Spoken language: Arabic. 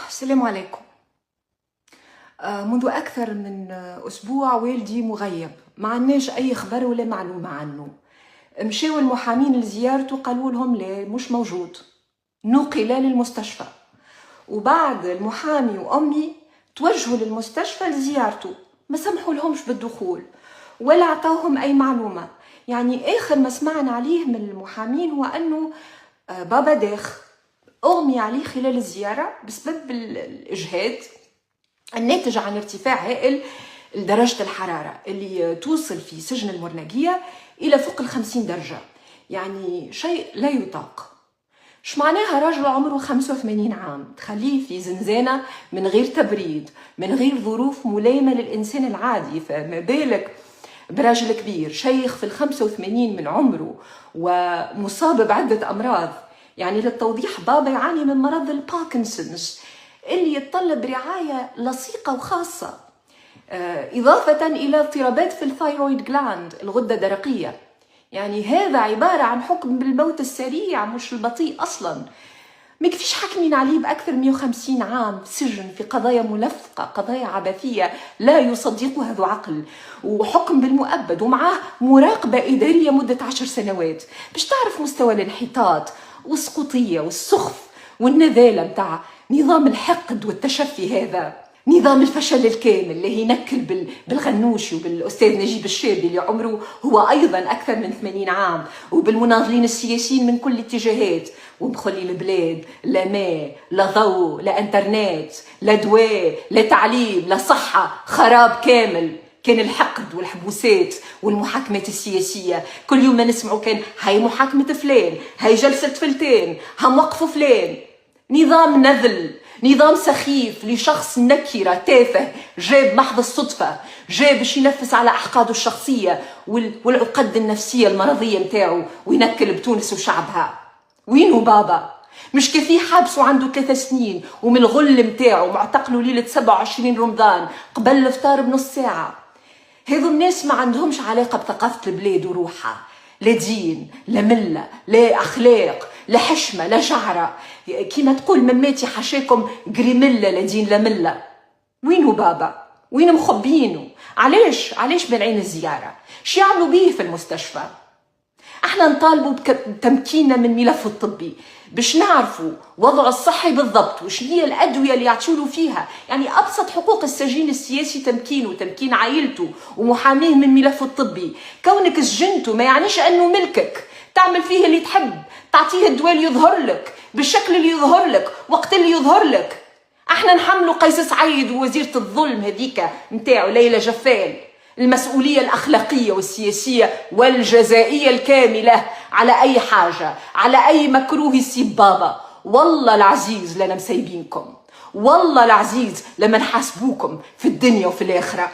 السلام عليكم. منذ أكثر من أسبوع والدي مغيب، ما عندناش أي خبر ولا معلومة عنه. مشاو المحامين لزيارته قالوا لهم لا مش موجود، نقل للمستشفى. وبعد المحامي وأمي توجهوا للمستشفى لزيارته، ما سمحوا لهمش بالدخول ولا عطاوهم أي معلومة. يعني آخر ما سمعنا عليه من المحامين هو أنه بابا داخ أغمي عليه خلال الزيارة بسبب الإجهاد الناتج عن ارتفاع هائل لدرجة الحرارة اللي توصل في سجن المرنقية إلى فوق 50 درجة، يعني شيء لا يطاق. شو معناها راجل عمره 85 عام تخليه في زنزانة من غير تبريد، من غير ظروف ملائمة للإنسان العادي، فما بالك براجل كبير شيخ في 85 من عمره ومصاب بعدة أمراض. يعني للتوضيح، بابا يعاني من مرض الباركنسونز اللي يتطلب رعاية لصيقة وخاصة، إضافة إلى اضطرابات في الثايرويد جلاند، الغدة الدرقية. يعني هذا عبارة عن حكم بالموت السريع مش البطيء أصلا. ما كيفيش حاكمين عليه بأكثر 150 عام سجن في قضايا ملفقة، قضايا عبثية لا يصدقها ذو عقل، وحكم بالمؤبد ومعاه مراقبة إدارية مدة 10 سنوات. باش تعرف مستوى الانحطاط والسقوطية والسخف والنذالة متاع نظام الحقد والتشفي هذا، نظام الفشل الكامل اللي ينكل بالغنوشي وبالأستاذ نجيب الشابي اللي عمره هو أيضا أكثر من 80 عام، وبالمناضلين السياسيين من كل الاتجاهات، ومخلي البلاد لا ماء لا ضوء لا انترنت لا دواء لا تعليم لا صحة، خراب كامل. كان الحقد والحبوسات والمحاكمات السياسية، كل يوم ما نسمعوا كان هاي محاكمة فلان، هاي جلسة فلتان، هم وقفوا فلان. نظام نذل، نظام سخيف لشخص نكرة تافه جاب محض الصدفة، جاب باش ينفس على أحقاده الشخصية والعقد النفسية المرضية متاعه وينكل بتونس وشعبها. وينو بابا؟ مش كفيه حبسه عنده 3 سنين ومن الغل متاعه معتقله ليلة 27 رمضان قبل الافطار بنص ساعة. هذو الناس ما عندهمش علاقة بثقافة البلاد وروحها، لا دين لا ملة لا أخلاق لا حشمة لا شعرة، كيما تقول مماتي حشاكم قريملة لا دين لا ملة. وينو بابا؟ وين مخبينه؟ علاش بالعين الزيارة؟ شو يعملوا بيه في المستشفى؟ احنا نطالبوا بتمكيننا من ملفه الطبي باش نعرفوا وضعه الصحي بالضبط وش هي الادويه اللي يعطيوله فيها. يعني ابسط حقوق السجين السياسي تمكينه، تمكين عائلته ومحاميه من ملفه الطبي. كونك سجنته ما يعنيش انه ملكك، تعمل فيه اللي تحب، تعطيه الدواء اللي يظهر لك بالشكل اللي يظهر لك وقت اللي يظهر لك. احنا نحملوا قيس سعيد ووزيره الظلم هذيك نتاعو ليلى جفال المسؤولية الأخلاقية والسياسية والجزائية الكاملة على أي حاجة، على أي مكروه يسيب بابا. والله العزيز لنا مسيبينكم، والله العزيز لما نحاسبوكم في الدنيا وفي الآخرة.